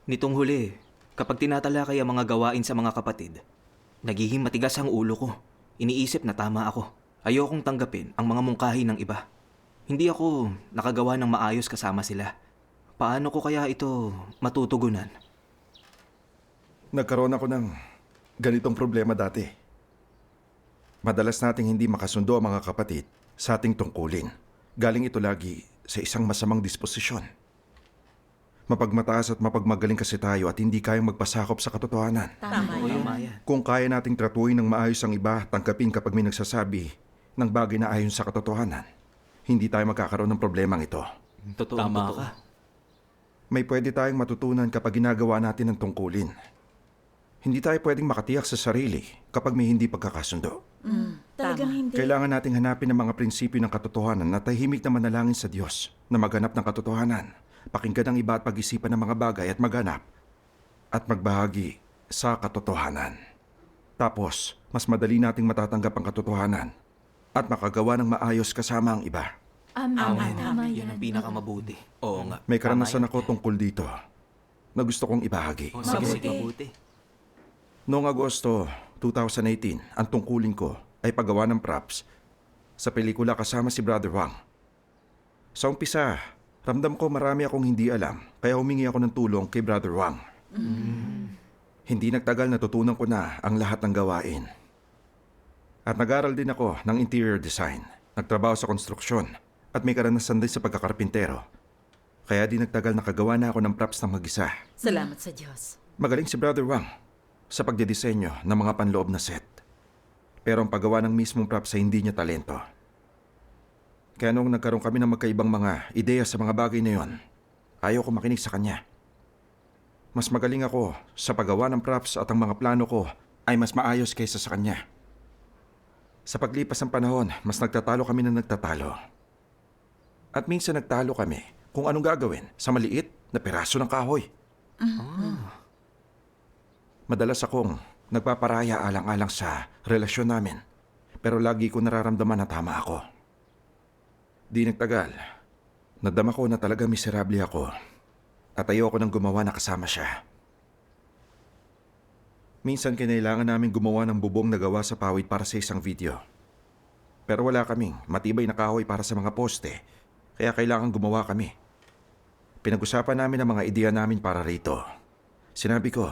Nitong huli, kapag tinatalakay ang mga gawain sa mga kapatid, nagiging matigas ang ulo ko. Iniisip na tama ako. Ayokong tanggapin ang mga mungkahi ng iba. Hindi ako nakagawa ng maayos kasama sila. Paano ko kaya ito matutugunan? Nagkaroon ako ng ganitong problema dati. Madalas nating hindi makasundo ang mga kapatid sa ating tungkulin. Galing ito lagi sa isang masamang disposisyon. Mapagmataas at mapagmagaling kasi tayo at hindi kayang magpasakop sa katotohanan. Tama Oo, yan. tama yan. Kung kaya nating tratuhin ng maayos ang iba, tangkapin kapag may nagsasabi ng bagay na ayon sa katotohanan, hindi tayo magkakaroon ng problemang ito. Totoo, Tama totoo. ka. May pwede tayong matutunan kapag ginagawa natin ang tungkulin. Hindi tayo pwedeng makatiyak sa sarili kapag may hindi pagkakasundo. Talagang hindi. Kailangan nating hanapin ang mga prinsipyo ng katotohanan na tahimik na manalangin sa Diyos na maghanap ng katotohanan. Pakinggan ang iba at pag-isipan ng mga bagay at maghanap at magbahagi sa katotohanan. Tapos, mas madali nating matatanggap ang katotohanan at makagawa ng maayos kasama ang iba. Tama Yan yan. ang pinakamabuti. Oo nga. May Tama karanasan yan. ako tungkol dito na gusto kong ibahagi. Oh, sige, Mabuti. mabuti. Noong Agosto 2018, ang tungkulin ko ay paggawa ng props sa pelikula kasama si Brother Wang. Sa umpisa, ramdam ko marami akong hindi alam, kaya humingi ako ng tulong kay Brother Wang. Hindi nagtagal natutunan ko na ang lahat ng gawain. At nag-aral din ako ng interior design, nagtrabaho sa konstruksyon, at may karanasan din sa pagkakarpintero. Kaya di nagtagal nakagawa na ako ng props ng mag-isa. Salamat sa Diyos. Magaling si Brother Wang sa pagdidisenyo ng mga panloob na set. Pero ang paggawa ng mismong props ay hindi niya talento. Kaya nung nagkaroon kami ng magkaibang mga ideya sa mga bagay na yon, ayaw ko makinig sa kanya. Mas magaling ako sa paggawa ng props at ang mga plano ko ay mas maayos kaysa sa kanya. Sa paglipas ng panahon, mas nagtatalo kami na nagtatalo. At minsan nagtalo kami kung anong gagawin sa maliit na piraso ng kahoy. Madalas akong nagpaparaya alang-alang sa relasyon namin, pero lagi ko nararamdaman na tama ako. Di nagtagal, nadama ko na talaga miserable ako at ayoko nang gumawa na kasama siya. Minsan kinailangan namin gumawa ng bubong na gawa sa pawid para sa isang video. Pero wala kaming matibay na kahoy para sa mga poste, kaya kailangan gumawa kami. Pinag-usapan namin ang mga ideya namin para rito. Sinabi ko,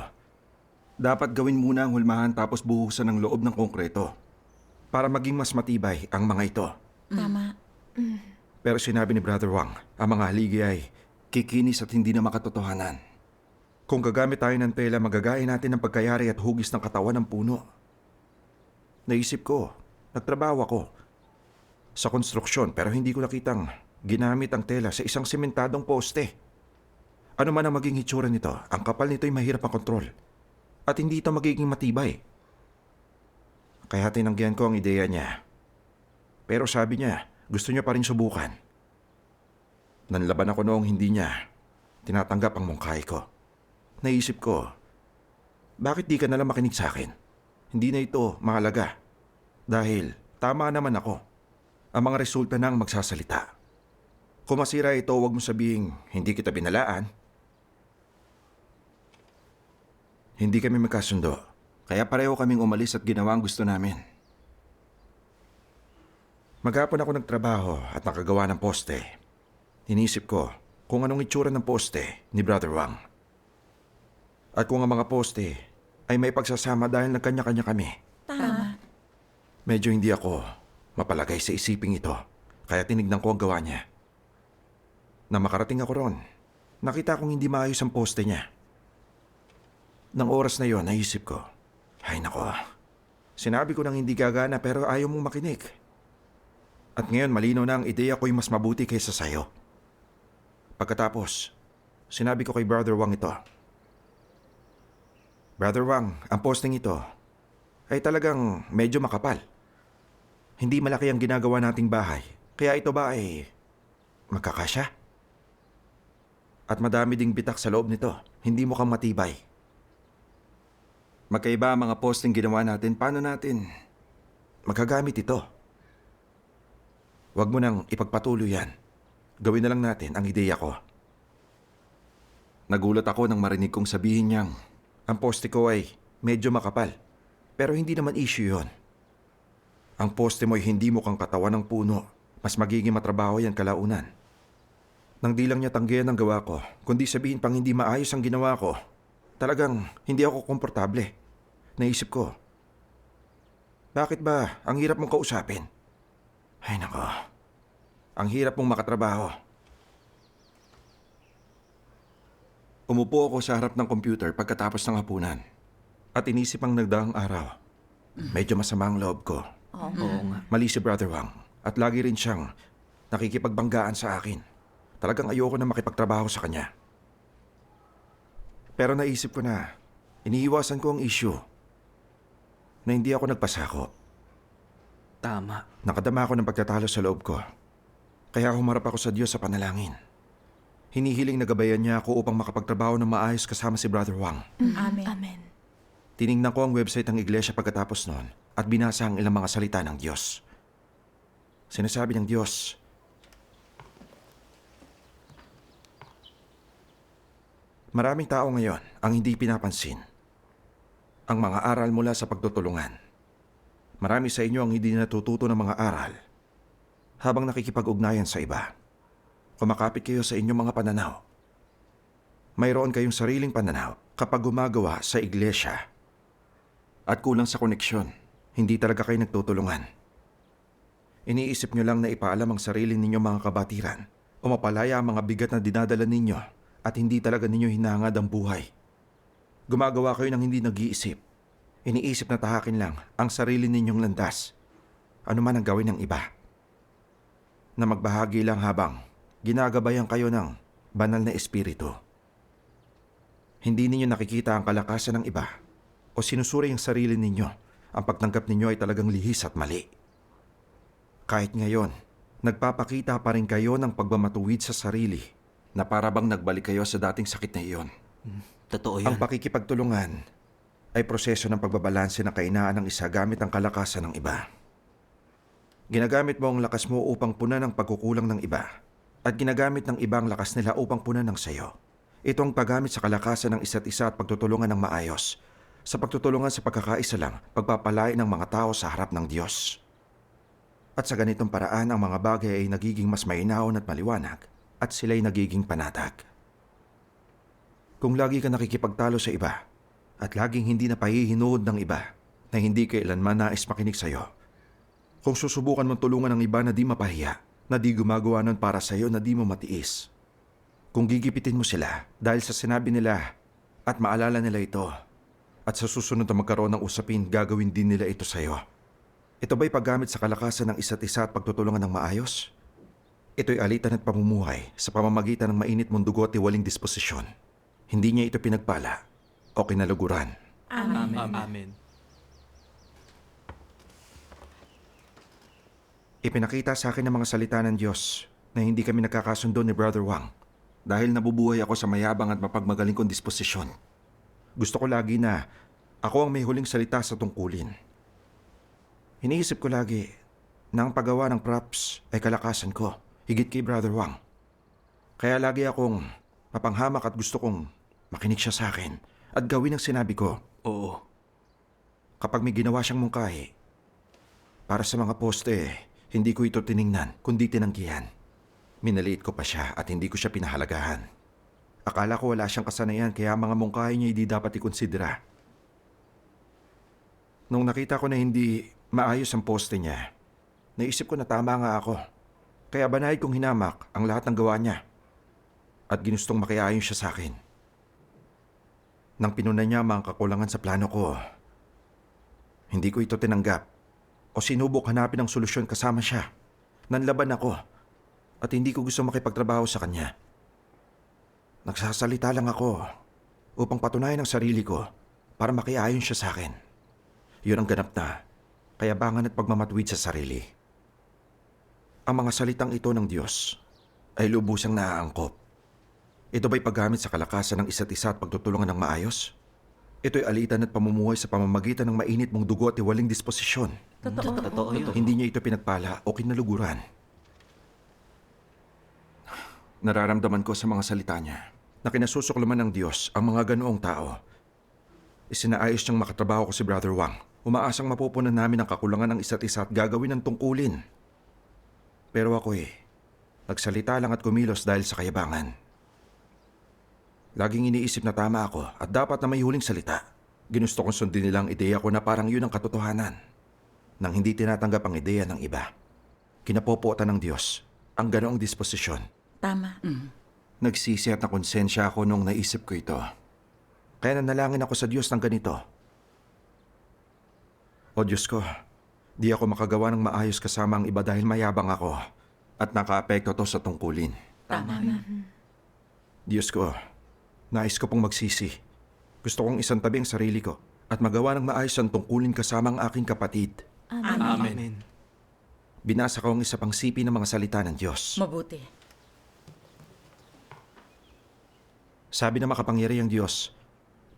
dapat gawin muna ang hulmahan tapos buhusan ng loob ng konkreto para maging mas matibay ang mga ito. Tama. Pero sinabi ni Brother Wang, ang mga haligi ay kikinis at hindi na makatotohanan. Kung gagamit tayo ng tela, magagain natin ang pagkayari at hugis ng katawan ng puno. Naisip ko, nagtrabaho ako sa konstruksyon pero hindi ko nakitang ginamit ang tela sa isang sementadong poste. Ano man ang maging hitsura nito, ang kapal nito ay mahirap ang kontrol at hindi ito magiging matibay. Kaya tinanggihan ko ang ideya niya. Pero sabi niya, gusto niya pa rin subukan. Nanlaban ako noong hindi niya tinatanggap ang mungkahi ko. Naisip ko, bakit di ka nalang makinig sa akin? Hindi na ito mahalaga. Dahil tama naman ako. Ang mga resulta na ang magsasalita. Kung masira ito, huwag mo sabihing hindi kita binalaan. Hindi kami magkasundo. Kaya pareho kaming umalis at ginawa ang gusto namin. Maghapon ako nagtrabaho at nakagawa ng poste. Inisip ko kung anong itsura ng poste ni Brother Wang. At kung ang mga poste ay may pagsasama dahil nagkanya-kanya kami. Tama. Medyo hindi ako mapalagay sa isiping ito, kaya tinignan ko ang gawa niya. Nang makarating ako ron, nakita kong hindi maayos ang poste niya. Nang oras na yon, naisip ko, ay nako, sinabi ko nang hindi gagana pero ayaw mong makinig. At ngayon malinaw na ang ideya ko'y mas mabuti kaysa sayo. Pagkatapos, sinabi ko kay Brother Wang ito. Brother Wang, ang posting ito ay talagang medyo makapal. Hindi malaki ang ginagawa nating bahay, kaya ito ba ay magkakasya? At madami ding bitak sa loob nito, hindi mukhang matibay. Magkaiba ang mga posting ginawa natin, paano natin magagamit ito? Huwag mo nang ipagpatuloy yan. Gawin na lang natin ang ideya ko. Nagulat ako nang marinig kong sabihin niyang ang poste ko ay medyo makapal. Pero hindi naman issue yon. Ang poste mo ay hindi mukhang katawan ng puno. Mas magiging matrabaho yan kalaunan. Nang di lang niya tanggihan ang gawa ko, kundi sabihin pang hindi maayos ang ginawa ko, talagang hindi ako komportable. Naisip ko, bakit ba ang hirap mong kausapin? Ay nako, ang hirap mong makatrabaho. Umupo ako sa harap ng computer pagkatapos ng hapunan. At inisip ang nagdaang araw. Medyo masama ang loob ko. Oo nga. Mali si Brother Wang. At lagi rin siyang nakikipagbanggaan sa akin. Talagang ayoko na makipagtrabaho sa kanya. Pero naisip ko na, iniiwasan ko ang issue. Na hindi ako nagpasako. Tama. Nakadama ako ng pagtatalo sa loob ko. Kaya humarap ako sa Diyos sa panalangin. Hinihiling na gabayan niya ako upang makapagtrabaho ng maayos kasama si Brother Wang. Amen. Amen. Tiningnan ko ang website ng iglesia pagkatapos noon at binasa ang ilang mga salita ng Diyos. Sinasabi ng Diyos, maraming tao ngayon ang hindi pinapansin ang mga aral mula sa pagtutulungan. Marami sa inyo ang hindi natututo ng mga aral habang nakikipag-ugnayan sa iba. Kumakapit kayo sa inyong mga pananaw. Mayroon kayong sariling pananaw kapag gumagawa sa iglesia. At kulang sa koneksyon, hindi talaga kayo nagtutulungan. Iniisip nyo lang na ipaalam ang sarili ninyong mga kabatiran o mapalaya ang mga bigat na dinadala ninyo at hindi talaga ninyo hinahangad ang buhay. Gumagawa kayo ng hindi nag-iisip. Iniisip na tahakin lang ang sarili ninyong landas. Ano man ang gawin ng iba. Na magbahagi lang habang ginagabayan kayo ng banal na espiritu. Hindi ninyo nakikita ang kalakasan ng iba o sinusuri ang sarili ninyo. Ang pagtanggap ninyo ay talagang lihis at mali. Kahit ngayon, nagpapakita pa rin kayo ng pagmamatuwid sa sarili na para bang nagbalik kayo sa dating sakit na iyon. Totoo yan. Ang pakikipagtulungan ay proseso ng pagbabalanse ng kainaan ng isa gamit ang kalakasan ng iba. Ginagamit mo ang lakas mo upang punan ang pagkukulang ng iba at ginagamit ng iba ang lakas nila upang punan ng sayo. Ito ang paggamit sa kalakasan ng isa't isa at pagtutulungan ng maayos. Sa pagtutulungan sa pagkakaisa lang, pagpapalain ng mga tao sa harap ng Diyos. At sa ganitong paraan, ang mga bagay ay nagiging mas mainahon at maliwanag at sila'y nagiging panatag. Kung lagi ka nakikipagtalo sa iba at laging hindi na pahihinood ng iba na hindi kailanman nais makinig sa'yo, kung susubukan mong tulungan ng iba na di mapahiya, na di gumagawa nun para sa'yo na di mo matiis, kung gigipitin mo sila dahil sa sinabi nila at maalala nila ito, at sa susunod na magkaroon ng usapin, gagawin din nila ito sa'yo. Ito ba'y paggamit sa kalakasan ng isa't isa at pagtutulungan ng maayos? Ito'y alitan at pamumuhay sa pamamagitan ng mainit mong dugo at tiwaling disposisyon. Hindi niya ito pinagpala o kinaluguran. Amen. Amen. Ipinakita sa akin ng mga salita ng Diyos na hindi kami nagkakasundo ni Brother Wang dahil nabubuhay ako sa mayabang at mapagmagaling kong disposisyon. Gusto ko lagi na ako ang may huling salita sa tungkulin. Iniisip ko lagi na ang paggawa ng props ay kalakasan ko, higit kay Brother Wang. Kaya lagi akong mapanghamak at gusto kong makinig siya sa akin at gawin ang sinabi ko. Oo. Kapag may ginawa siyang mungkahi, para sa mga poste, hindi ko ito tiningnan, kundi tinanggihan. Minaliit ko pa siya at hindi ko siya pinahalagahan. Akala ko wala siyang kasanayan kaya mga mungkahi niya hindi dapat ikonsidera. Nung nakita ko na hindi maayos ang poste niya, naisip ko na tama nga ako. Kaya banayad kong hinamak ang lahat ng gawa niya. At ginustong makiayon siya sa akin. Nang pinunan niya ang mga kakulangan sa plano ko, hindi ko ito tinanggap o sinubok hanapin ang solusyon kasama siya. Nanlaban ako at hindi ko gusto makipagtrabaho sa kanya. Nagsasalita lang ako upang patunayan ang sarili ko para makiayon siya sa akin. Yun ang ganap na kayabangan at pagmamatuwid sa sarili. Ang mga salitang ito ng Diyos ay lubusang naaangkop. Ito ba'y paggamit sa kalakasan ng isa't isa at pagtutulungan ng maayos? Ito'y alitan at pamumuhay sa pamamagitan ng mainit mong dugo at tiwaling disposisyon. Totoo yun. Hindi niya ito pinagpala o kinaluguran. Nararamdaman ko sa mga salita niya na kinasusuklaman ng Diyos ang mga ganoong tao. Isinaayos niyang makatrabaho ko si Brother Wang. Umaasang mapupunan namin ang kakulangan ng isa't isa at gagawin ng tungkulin. Pero ako nagsalita lang at kumilos dahil sa kayabangan. Laging iniisip na tama ako at dapat na may huling salita. Ginusto kong sundin nilang ideya ko na parang yun ang katotohanan. Nang hindi tinatanggap ang ideya ng iba. Kinapopotan ng Diyos ang ganoong disposisyon. Tama. Nagsisi at nakonsensya ako nung naisip ko ito. Kaya nanalangin ako sa Diyos ng ganito. O Diyos ko, di ako makagawa ng maayos kasama ang iba dahil mayabang ako at nakaapekto to sa tungkulin. Tama. Diyos ko, nais ko pong magsisi. Gusto kong isantabi ang sarili ko at magawa ng maayos ang tungkulin kasama ang aking kapatid. Amen. Binasa ko ang isa pang sipi ng mga salita ng Diyos. Mabuti. Sabi na makapangyarihang Diyos,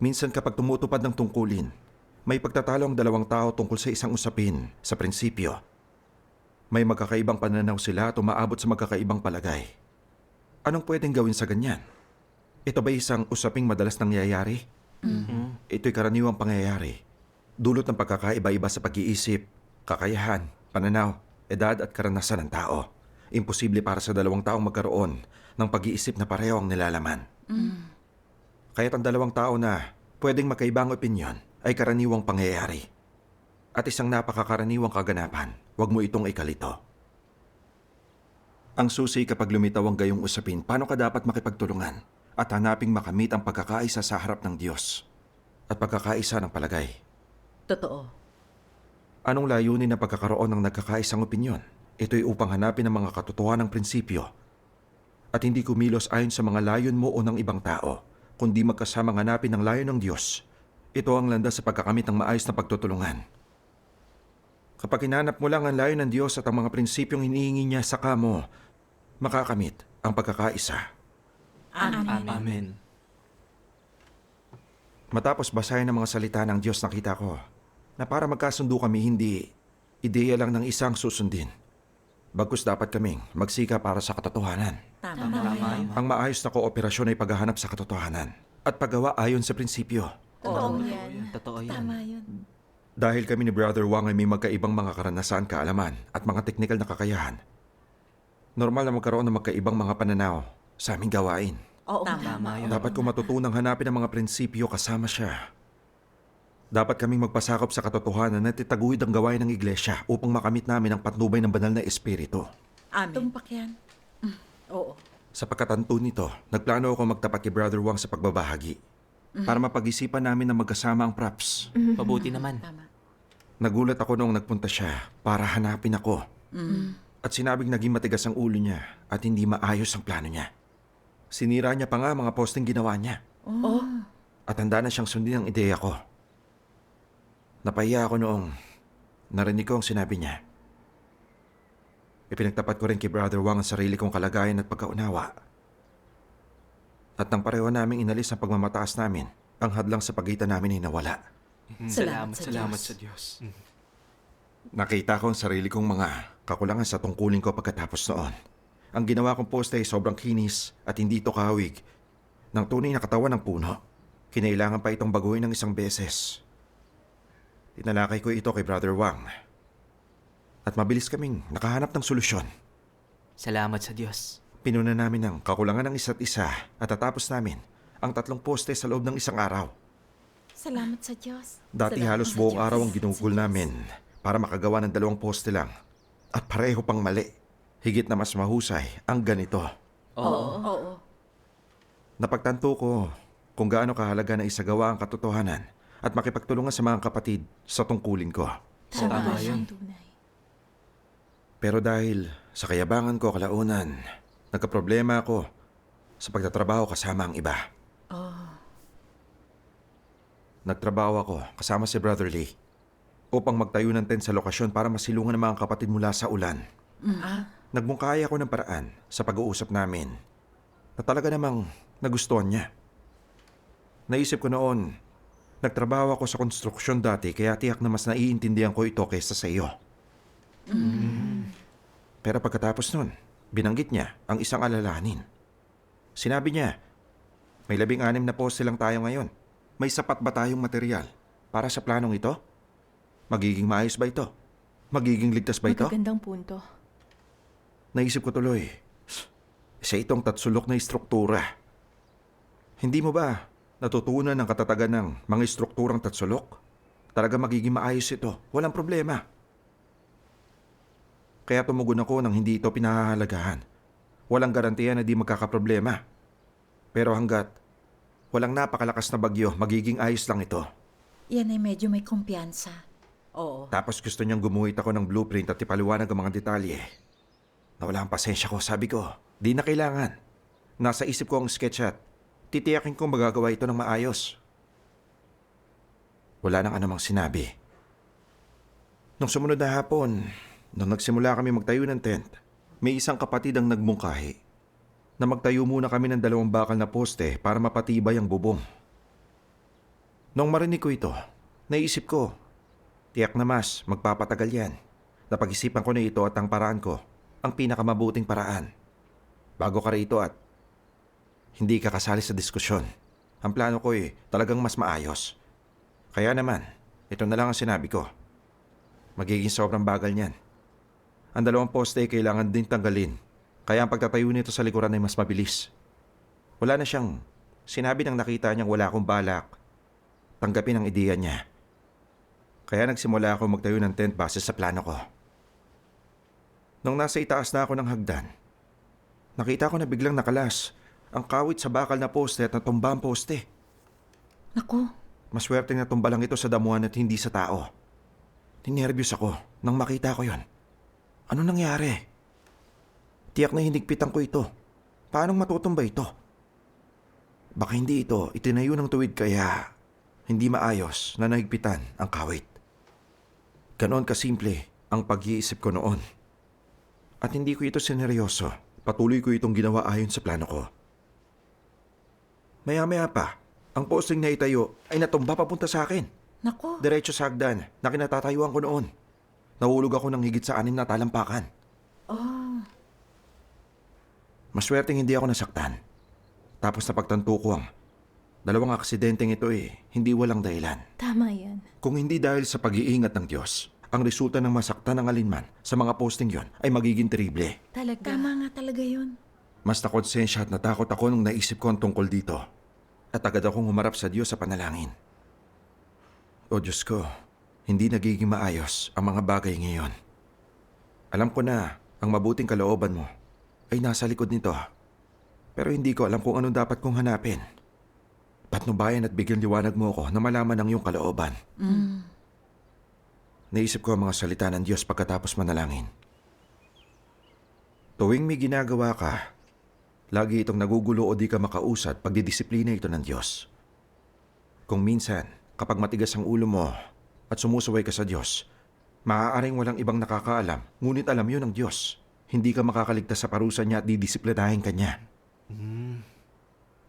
minsan kapag tumutupad ng tungkulin, may pagtatalo ang dalawang tao tungkol sa isang usapin, sa prinsipyo. May magkakaibang pananaw sila at umaabot sa magkakaibang palagay. Anong pwedeng gawin sa ganyan? Ito ba isang usaping madalas nangyayari? Ito'y karaniwang pangyayari. Dulot ng pagkakaiba-iba sa pag-iisip, kakayahan, pananaw, edad at karanasan ng tao. Imposible para sa dalawang taong magkaroon ng pag-iisip na pareho ang nilalaman. Kaya't ang dalawang tao na pwedeng magkaibang opinyon ay karaniwang pangyayari. At isang napakakaraniwang kaganapan, huwag mo itong ikalito. Ang susi kapag lumitaw ang gayong usapin, paano ka dapat makipagtulungan at hanaping makamit ang pagkakaisa sa harap ng Diyos at pagkakaisa ng palagay. Totoo. Anong layunin ng pagkakaroon ng nagkakaisang opinyon? Ito'y upang hanapin ang mga katotohanan ng prinsipyo at hindi kumilos ayon sa mga layon mo o ng ibang tao, kundi magkasamang hanapin ang layon ng Diyos. Ito ang landas sa pagkakamit ng maayos na pagtutulungan. Kapag hinanap mo lang ang layon ng Diyos at ang mga prinsipyong hinihingi niya sa kamo, makakamit ang pagkakaisa. Amen. Matapos basahin ang mga salita ng Diyos, nakita ko na para magkasundo kami, hindi ideya lang ng isang susundin. Bagkus dapat kaming magsika para sa katotohanan. Tama. Ang maayos na kooperasyon ay paghahanap sa katotohanan at paggawa ayon sa prinsipyo. Totoo yan. Totoo yan. Tama yun. Dahil kami ni Brother Wang ay may magkaibang mga karanasan, kaalaman at mga teknikal na kakayahan, normal na magkaroon ng magkaibang mga pananaw sa aming gawain. Oo, tama. Dapat ko matutunang hanapin ang mga prinsipyo kasama siya. Dapat kaming magpasakop sa katotohanan at itaguhid ang gawain ng iglesia upang makamit namin ang patnubay ng banal na espiritu. Amen. Tumpak yan. Oo. Sa pagkatanto nito, nagplano ako magtapat kay Brother Wang sa pagbabahagi para mapag-isipan namin na magkasama ang props. Mabuti naman. Tama. Nagulat ako noong nagpunta siya para hanapin ako. At sinabing naging matigas ang ulo niya at hindi maayos ang plano niya. Sinira niya pa nga mga posting ginawa niya. Oh. At handa na siyang sundin ang ideya ko. Napahiya ako noong narinig ko ang sinabi niya. Ipinagtapat ko rin kay Brother Wang ang sarili kong kalagayan at pagkaunawa. At nang pareho naming inalis ang pagmamataas namin, ang hadlang sa pagitan namin ay nawala. Salamat sa Diyos. Nakita ko ang sarili kong mga kakulangan sa tungkulin ko pagkatapos noon. Ang ginawa kong poste ay sobrang kinis at hindi ito kahawig ng tunay na katawan ng puno. Kinailangan pa itong baguhin ng isang beses. Tinalakay ko ito kay Brother Wang. At mabilis kaming nakahanap ng solusyon. Salamat sa Diyos. Pinuna namin ang kakulangan ng isa't isa at tatapos namin ang 3 poste sa loob ng isang araw. Salamat sa Diyos. Dati Salamat halos sa buong Diyos. araw ang ginugol namin para makagawa ng 2 poste lang. At pareho pang mali. Higit na mas mahusay ang ganito. Oo. Napagtanto ko kung gaano kahalaga na isagawa ang katotohanan at makipagtulungan sa mga kapatid sa tungkulin ko. Tama siyang yun. tunay. Pero dahil sa kayabangan ko kalaunan, nagkaproblema ako sa pagtatrabaho kasama ang iba. Nagtrabaho ako kasama si Brother Lee upang magtayo ng tent sa lokasyon para masilungan ng mga kapatid mula sa ulan. Nagmungkahi ako ng paraan sa pag-uusap namin na talaga namang nagustuhan niya. Naisip ko noon, nagtrabaho ako sa konstruksyon dati kaya tiyak na mas naiintindihan ko ito kaysa sa iyo. Pero pagkatapos nun, binanggit niya ang isang alalahanin. Sinabi niya, May 16 na poste lang tayo ngayon. May sapat ba tayong material para sa planong ito? Magiging maayos ba ito? Magiging ligtas ba ito? Magagandang punto. Naisip ko tuloy, isa itong tatsulok na istruktura. Hindi mo ba natutunan ang katatagan ng mga istrukturang tatsulok? Talaga magiging maayos ito. Walang problema. Kaya tumugon ako nang hindi ito pinahahalagahan. Walang garantiya na di magkakaproblema. Pero hanggat walang napakalakas na bagyo, magiging ayos lang ito. Yan ay medyo may kumpiyansa. Oo. Tapos gusto niyang gumuhit ako ng blueprint at ipaliwanag ang mga detalye. Nawala ang pasensya ko, sabi ko, di na kailangan. Nasa isip ko ang sketch at titiyakin kong magagawa ito ng maayos. Wala nang anumang sinabi. Nung sumunod na hapon, nung nagsimula kami magtayo ng tent, may isang kapatid ang nagmungkahi na magtayo muna kami ng 2 bakal na poste para mapatibay ang bubong. Nung marinig ko ito, naisip ko, tiyak na mas magpapatagal yan. Napag-isipan ko na ito at ang paraan ko, ang pinakamabuting paraan. Bago ka rito at hindi ka kasali sa diskusyon. Ang plano ko talagang mas maayos. Kaya naman, ito na lang ang sinabi ko. Magiging sobrang bagal niyan. Ang 2 poste ay kailangan din tanggalin. Kaya ang pagtatayo nito sa likuran ay mas mabilis. Wala na siyang sinabi nang nakita niyang wala akong balak. Tanggapin ang ideya niya. Kaya nagsimula ako magtayo ng tent base sa plano ko. Nung nasa itaas na ako ng hagdan, nakita ko na biglang nakalas ang kawit sa bakal na poste at natumba ang poste. Naku, Maswerteng natumba lang ito sa damuhan at hindi sa tao. Tinerbiyos ako nang makita ko yon. Ano nangyari? Tiyak na hinigpitan ko ito. Paanong matutumba ito? Baka hindi ito itinayo ng tuwid kaya hindi maayos na nahigpitan ang kawit. Ganon kasimple ang pag-iisip ko noon. At hindi ko ito sineryoso. Patuloy ko itong ginawa ayon sa plano ko. Maya-maya pa, ang posting na itayo ay natumba papunta sa akin. naku. Diretso sa hagdan na kinatatayuan ko noon. Nahulog ako ng higit sa 6 na talampakan. Oh, Maswerteng hindi ako nasaktan. Tapos napagtanto ko ang 2 aksidenteng ito hindi walang dahilan. Tama yan. Kung hindi dahil sa pag-iingat ng Diyos, ang resulta ng masaktan ng alinman sa mga posting yon ay magiging terrible. Talaga. tama nga talaga yun. Mas nakonsensya at natakot ako nung naisip ko ang tungkol dito. At agad akong humarap sa Diyos sa panalangin. O Diyos ko, hindi nagiging maayos ang mga bagay ngayon. Alam ko na ang mabuting kalooban mo ay nasa likod nito. Pero hindi ko alam kung anong dapat kong hanapin. Patnubayan at bigyan liwanag mo ako na malaman ang iyong kalooban. Naisip ko ang mga salita ng Diyos pagkatapos manalangin. Tuwing may ginagawa ka, lagi itong nagugulo o di ka makausad pag didisiplina ito ng Diyos. Kung minsan, kapag matigas ang ulo mo at sumusuway ka sa Diyos, maaaring walang ibang nakakaalam, ngunit alam yun ng Diyos. Hindi ka makakaligtas sa parusa niya at didisiplinahin ka niya.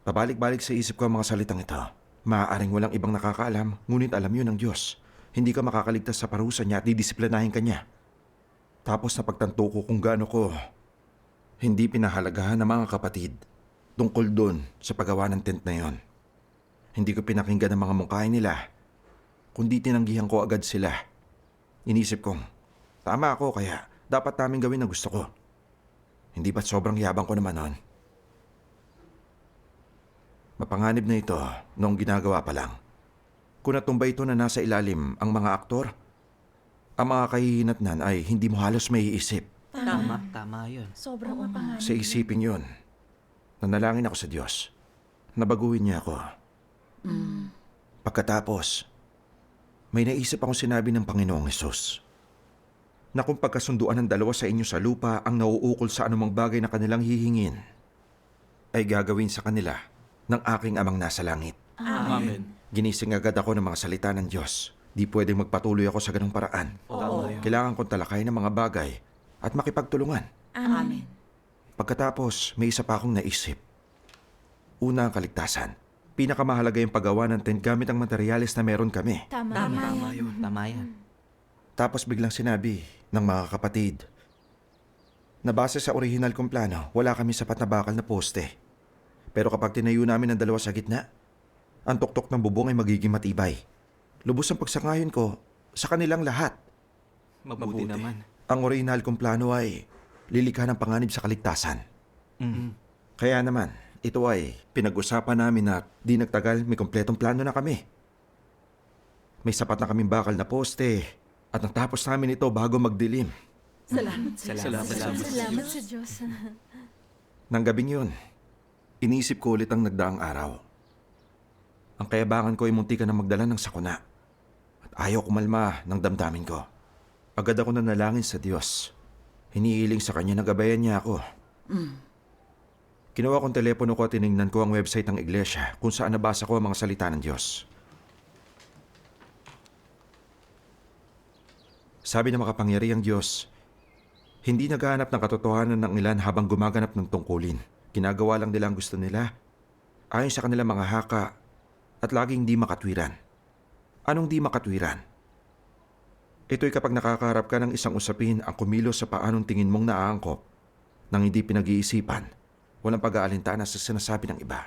Pabalik-balik sa isip ko ang mga salitang ito. Maaaring walang ibang nakakaalam, ngunit alam yun ng Diyos. Hindi ka makakaligtas sa parusa niya at didisiplinahin ka niya. Tapos napagtanto ko kung gaano ko hindi pinahalagahan ng mga kapatid tungkol doon sa paggawa ng tent na yon. Hindi ko pinakinggan ang mga mungkahin nila, kundi tinanggihan ko agad sila. Inisip kong, tama ako kaya dapat namin gawin ang gusto ko. Hindi ba't sobrang yabang ko naman noon? Mapanganib na ito noong ginagawa pa lang. Kung natumba ito na nasa ilalim ang mga aktor, ang mga kahihinatnan ay hindi mo halos maiisip. Tama yun. Sobrang mapanganib. Sa isipin yun, nanalangin ako sa Diyos. Nabaguhin niya ako. Pagkatapos, may naisip akong sinabi ng Panginoong Hesus na kung pagkasunduan ng 2 sa inyo sa lupa ang nauukol sa anumang bagay na kanilang hihingin, ay gagawin sa kanila ng aking amang nasa langit. Amen. Ginising agad ako ng mga salita ng Diyos. Di pwedeng magpatuloy ako sa ganong paraan. Tama yun. Kailangan kong talakayin ng mga bagay at makipagtulungan. Amen. Pagkatapos, may isa pa akong naisip. Una ang kaligtasan. Pinakamahalaga yung paggawa ng tent gamit ang materyales na meron kami. Tama. Tama yun. Tama yan. Tapos biglang sinabi ng mga kapatid na base sa orihinal kong plano, wala kami sapat na bakal na poste. Pero kapag tinayo namin ang dalawa sa gitna, ang tuktok ng bubong ay magiging matibay. Lubos ang pagsangayon ko sa kanilang lahat. Mabuti naman. Ang orihinal kong plano ay lilikha ng panganib sa kaligtasan. Kaya naman, ito ay pinag-usapan namin na di nagtagal may kompletong plano na kami. May sapat na kaming bakal na poste at natapos namin ito bago magdilim. Salamat sa Salamat. Salamat sa Diyos. Nang gabing yun, inisip ko ulit ang nagdaang araw. Ang kayabangan ko ay munti ka na magdala ng sakuna. At ayaw kumalma ng damdamin ko. Agad ako nanalangin sa Diyos. Hinihiling sa Kanya na gabayan niya ako. Kinuha kong telepono ko at tinignan ko ang website ng iglesia kung saan nabasa ko ang mga salita ng Diyos. Sabi ng makapangyarihang Diyos, hindi naghahanap ng katotohanan ng ilan habang gumaganap ng tungkulin. Ginagawa lang nila ang gusto nila, ayon sa kanilang mga haka, at laging di makatwiran. Anong di makatwiran? Ito'y kapag nakakaharap ka ng isang usapin ang kumilos sa paanong tingin mong naaangkop nang hindi pinag-iisipan, walang pag-aalintana sa sinasabi ng iba.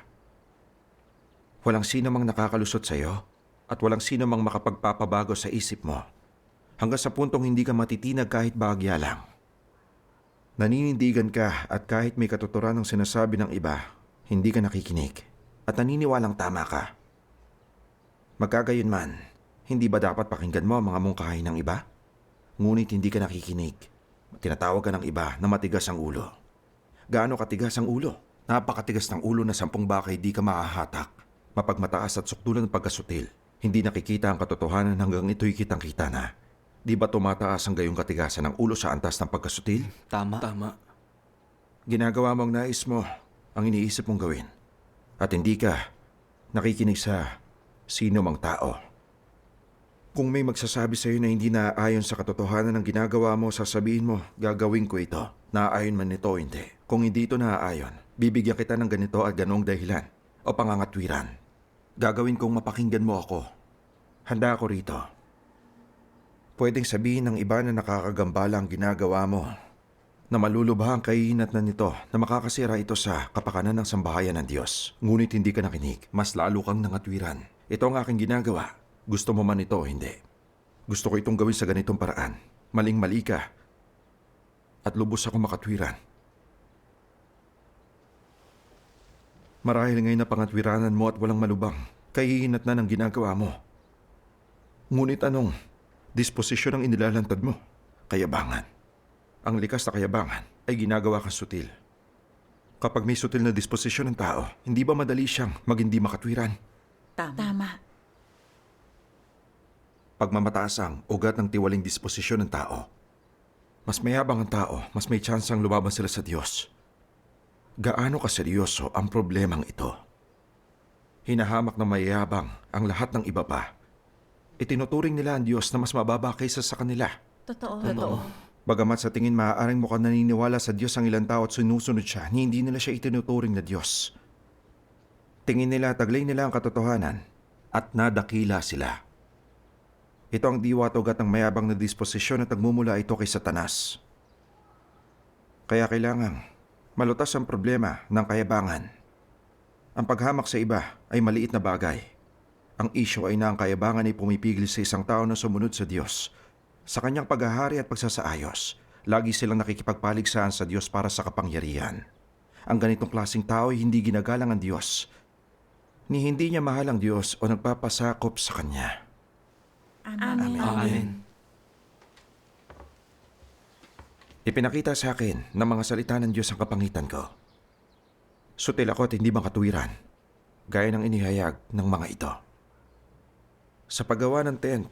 Walang sino mang nakakalusot sa iyo at walang sino mang makapagpapabago sa isip mo hanggang sa puntong hindi ka matitinag kahit bahagya lang. Naninindigan ka at kahit may katuturan ng sinasabi ng iba, hindi ka nakikinig at naniniwalang tama ka. Magkagayon man, hindi ba dapat pakinggan mo ang mga mungkahi ng iba? Ngunit hindi ka nakikinig. Tinatawag ka ng iba na matigas ang ulo. Gaano katigas ang ulo? Napakatigas ng ulo na 10 bakay di ka mahahatak. Mapagmataas at sukdulan ng pagkasutil. Hindi nakikita ang katotohanan hanggang ito'y kitang-kita na. Di ba tumataas ang gayong katigasan ng ulo sa antas ng pagkasutil? Tama. Ginagawa mo ang nais mo, ang iniisip mong gawin. At hindi ka nakikinig sa sino mang tao. Kung may magsasabi sa iyo na hindi naaayon sa katotohanan ng ginagawa mo, sasabihin mo, gagawin ko ito. Naaayon man nito o hindi. Kung hindi ito naaayon, bibigyan kita ng ganito at ganong dahilan o pangangatwiran. Gagawin kong mapakinggan mo ako. Handa ako rito. Pwedeng sabihin ng iba na nakakagambala ang ginagawa mo, na malulubha ang kahihinat na nito na makakasira ito sa kapakanan ng sambahayan ng Diyos. Ngunit hindi ka nakinig, mas lalo kang nangatwiran. Ito ang aking ginagawa. Gusto mo man ito o hindi. Gusto ko itong gawin sa ganitong paraan. Maling-mali ka. At lubos ako makatwiran. Marahil ngayon na pangatwiranan mo at walang malubang, kahihinat na ng ginagawa mo. Ngunit anong disposisyon ang inilalantad mo? Kayabangan. Ang likas na kayabangan ay ginagawa kang sutil. Kapag may sutil na disposisyon ng tao, hindi ba madali siyang magindi makatwiran? Tama. Pagmamataas ang ugat ng tiwaling disposisyon ng tao. Mas mayabang ang tao, mas may tsansang lumaban sila sa Diyos. Gaano kaseryoso ang problemang ito? Hinahamak na mayabang ang lahat ng iba pa. Itinuturing nila ang Diyos na mas mababa kaysa sa kanila. Totoo. Bagamat sa tingin maaaring mukhang naniniwala sa Diyos ang ilang tao at sinusunod siya, hindi nila siya itinuturing na Diyos. Tingin nila, taglay nila ang katotohanan at nadakila sila. Ito ang diwa at ugat ng mayabang na disposisyon at nagmumula ito kay Satanas. Kaya kailangang malutas ang problema ng kayabangan. Ang paghamak sa iba ay maliit na bagay. Ang isyo ay na ang kayabangan ay pumipigil sa isang tao na sumunod sa Diyos. Sa kanyang paghahari at pagsasaayos, lagi silang nakikipagpaligsahan sa Diyos para sa kapangyarihan. Ang ganitong klaseng tao ay hindi ginagalang ang Diyos, ni hindi niya mahal ang Diyos o nagpapasakop sa Kanya. Amen. Ipinakita sa akin ng mga salita ng Diyos ang kapangitan ko. Sutil ako at hindi makatuwiran, gaya ng inihayag ng mga ito. Sa paggawa ng tent,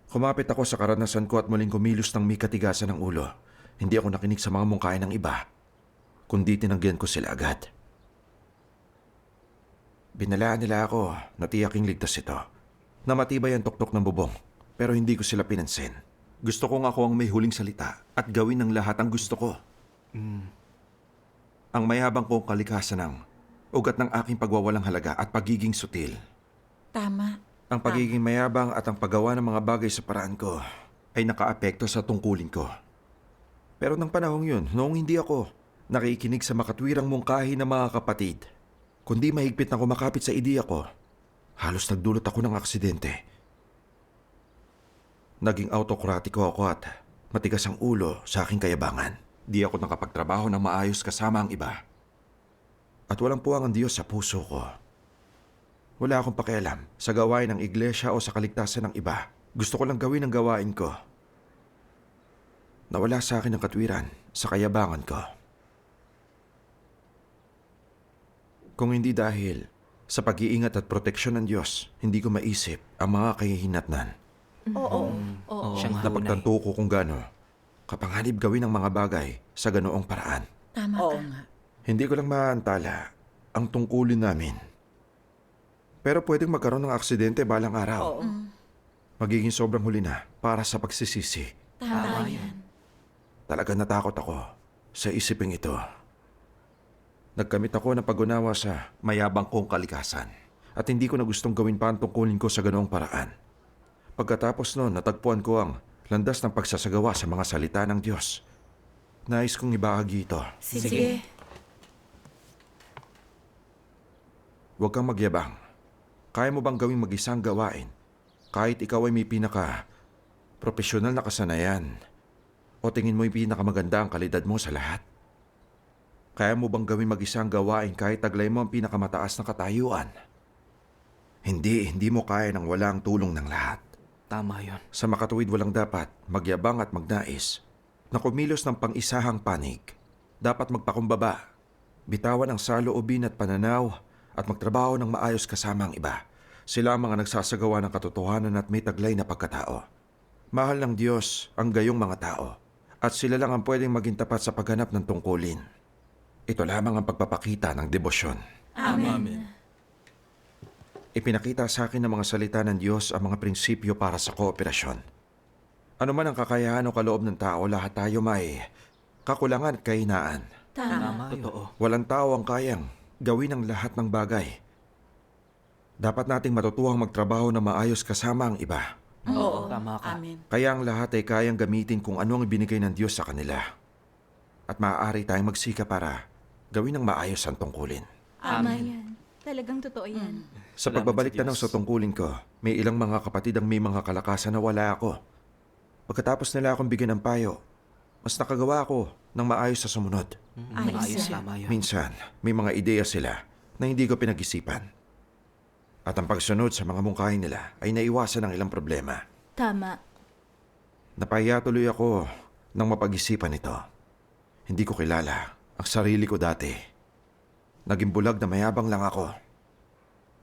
kumapit ako sa karanasan ko at muling kumilos ng may katigasan ng ulo. Hindi ako nakinig sa mga mungkahi ng iba, kundi tinanggihan ko sila agad. Binalaan nila ako na tiyaking ligtas ito, na matibay ang tuktok ng bubong, pero hindi ko sila pinansin. Gusto kong ako ang may huling salita at gawin ng lahat ang gusto ko. Ang mayabang kong kalikasan ng ugat ng aking pagwawalang halaga at pagiging sutil. Tama. Ang pagiging mayabang at ang paggawa ng mga bagay sa paraan ko ay nakaapekto sa tungkulin ko. Pero nang panahong yun, noong hindi ako nakikinig sa makatwirang mungkahi ng mga kapatid, Kundi mahigpit na kumakapit sa ideya ko, halos nagdulot ako ng aksidente. Naging autokratiko ako at matigas ang ulo sa aking kayabangan. Di ako nakapagtrabaho ng maayos kasama ang iba. At walang puwang ang Diyos sa puso ko. Wala akong pakialam sa gawain ng iglesia o sa kaligtasan ng iba. Gusto ko lang gawin ang gawain ko. Nawala sa akin ang katwiran sa kayabangan ko. Kung hindi dahil sa pag-iingat at proteksyon ng Diyos, hindi ko maisip ang mga kahihinatnan. Oo. Siyang hunay. Napagtanto ko kung gaano kapanganib gawin ang mga bagay sa ganoong paraan. Tama Oo ka. nga. Hindi ko lang maantala ang tungkulin namin. Pero pwedeng magkaroon ng aksidente balang araw. Oo. Magiging sobrang huli na para sa pagsisisi. Tama yan. Talaga natakot ako sa isiping ito. Nagkamit ako ng pag-unawa sa mayabang kong kalikasan at hindi ko na gustong gawin pa ang tungkulin ko sa ganoong paraan. Pagkatapos noon, natagpuan ko ang landas ng pagsasagawa sa mga salita ng Diyos. Nais kong ibahagi ito. Sige. Huwag kang magyabang. Kaya mo bang gawing mag-isang gawain kahit ikaw ay may pinaka-profesional na kasanayan o tingin mo yung pinakamaganda ang kalidad mo sa lahat? Kaya mo bang gawing mag-isang gawain kahit taglay mo ang pinakamataas na katayuan? Hindi mo kaya nang wala ang tulong ng lahat. Tama yon. Sa makatuwid walang dapat magyabang at magnais na kumilos ng pang-isahang panig. Dapat magpakumbaba, bitawan ang saloobin at pananaw at magtrabaho ng maayos kasama ang iba. Sila ang mga nagsasagawa ng katotohanan at may taglay na pagkatao. Mahal ng Diyos ang gayong mga tao at sila lang ang pwedeng maging tapat sa pagganap ng tungkulin. Ito lamang ang pagpapakita ng debosyon. Amen. Ipinakita sa akin ng mga salita ng Diyos ang mga prinsipyo para sa kooperasyon. Ano man ang kakayahan o kaloob ng tao, lahat tayo may kakulangan at kahinaan. Tama. Totoo. Walang tao ang kayang gawin ang lahat ng bagay. Dapat nating matutuhang magtrabaho na maayos kasama ang iba. Oo. Tama ka. Amen. Kaya ang lahat ay kayang gamitin kung ano ang ibinigay ng Diyos sa kanila. At maaari tayong magsika para gawin ng maayos ang tungkulin. Tama yan. Talagang totoo yan. Sa Salamat pagbabalik sa tanong Diyos. sa tungkulin ko, may ilang mga kapatid ang may mga kalakasan na wala ako. Pagkatapos nila akong bigyan ng payo, mas nakagawa ako ng maayos sa sumunod. Ayos, yan. tama yun. Minsan, may mga ideya sila na hindi ko pinag-isipan. At ang pagsunod sa mga mungkahin nila ay naiwasan ng ilang problema. Tama. Napahiya tuloy ako nang mapag-isipan ito. Hindi ko kilala ang sarili ko dati. Naging bulag na mayabang lang ako.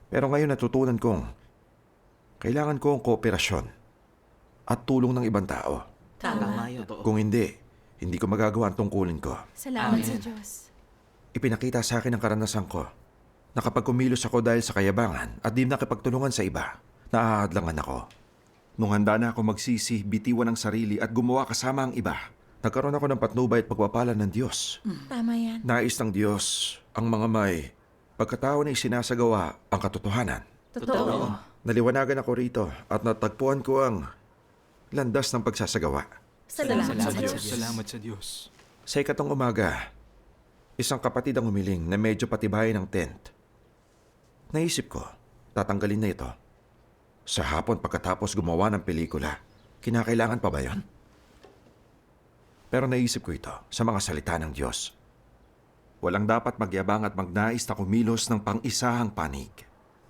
Pero ngayon natutunan kong kailangan ko ang kooperasyon at tulong ng ibang tao. Tama yun. Totoo. Kung hindi ko magagawa ang tungkulin ko. Salamat Amen. sa Diyos. Ipinakita sa akin ang karanasan ko na kapag kumilos ako dahil sa kayabangan at di nakipagtulungan sa iba, naahadlangan ako. Nung handa na ako magsisi, bitiwan ang sarili at gumawa kasama ang iba, nagkaroon ako ng patnubay at pagpapala ng Diyos. Tama yan. Nais ng Diyos ang mga may pagkatao na isinasagawa ang katotohanan. Totoo. Naliwanagan ako rito at natagpuan ko ang landas ng pagsasagawa. Salamat sa Salamat Diyos. Salamat sa Diyos. Sa ikatong umaga, isang kapatid ang humiling na medyo patibayin ng tent. Naisip ko, tatanggalin na ito. Sa hapon pagkatapos gumawa ng pelikula, kinakailangan pa ba yon? Pero naisip ko ito sa mga salita ng Diyos. Walang dapat magyabang at magnais na kumilos ng pang-isahang panig.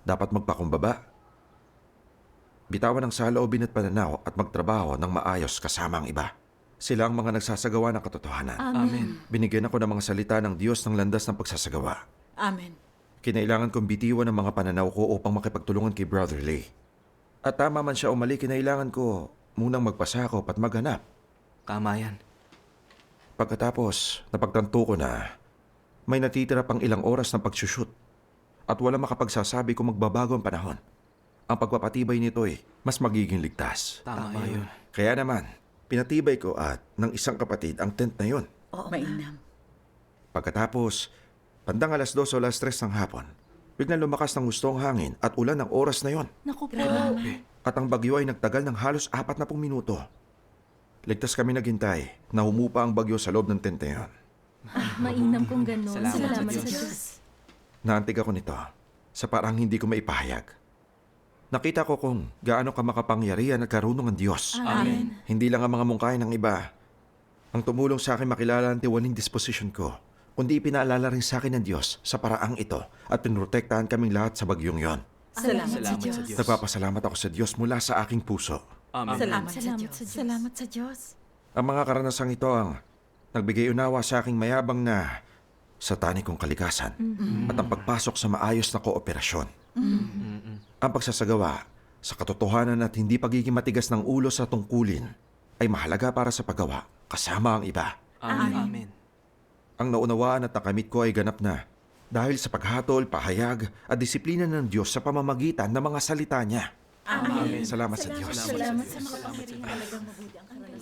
Dapat magpakumbaba. Bitawan ang saloobin at pananaw at magtrabaho ng maayos kasama ang iba. Sila ang mga nagsasagawa ng katotohanan. Amen. Binigyan ako ng mga salita ng Diyos ng landas ng pagsasagawa. Amen. Kinailangan kong bitiwan ang mga pananaw ko upang makipagtulungan kay Brother Lee. At tama man siya umali, kinailangan ko munang magpasakop at maghanap. Tama yan. Pagkatapos, napagtanto ko na may natitira pang ilang oras ng pagsushoot at wala makapagsasabi kung magbabago ang panahon. Ang pagpapatibay nito'y mas magiging ligtas. Tama yun. Kaya naman, pinatibay ko at ng isang kapatid ang tent na yon. Oo. Mainam. Pagkatapos, bandang alas 2 o alas 3 ng hapon, biglang lumakas ng gustong hangin at ulan ng oras na yon. Naku po. At ang bagyo ay nagtagal ng halos 40 minuto. Ligtas kami naghintay na humupa ang bagyo sa loob ng tent na yon. Mainam kung gano'n. Salamat Salamat sa sa Diyos. Diyos. Naantig ako nito sa parang hindi ko maipahayag. Nakita ko kung gaano ka makapangyarihan at karunong ang Diyos. Amen. Hindi lang ang mga mungkahin ng iba ang tumulong sa akin makilala ang tiwaling disposition ko, kundi pinaalala rin sa akin ng Diyos sa paraang ito at pinrotektahan kaming lahat sa bagyong yon. Salamat, Salamat sa Diyos. sa Diyos. Nagpapasalamat ako sa Diyos mula sa aking puso. Amen. Salamat, sa Salamat Diyos. sa Diyos. Salamat sa Diyos. Ang mga karanasang ito ang nagbigay unawa sa aking mayabang na satanikong kalikasan at ang pagpasok sa maayos na kooperasyon. Ang pagsasagawa sa katotohanan at hindi pagiging matigas ng ulo sa tungkulin ay mahalaga para sa paggawa kasama ang iba. Amen. Amen. Ang naunawaan at nakamit ko ay ganap na dahil sa paghatol, pahayag at disiplina ng Diyos sa pamamagitan ng mga salita niya. Amen. Salamat sa Diyos. Salamat sa makapangyarihan. Talagang mabuti ang karanasan.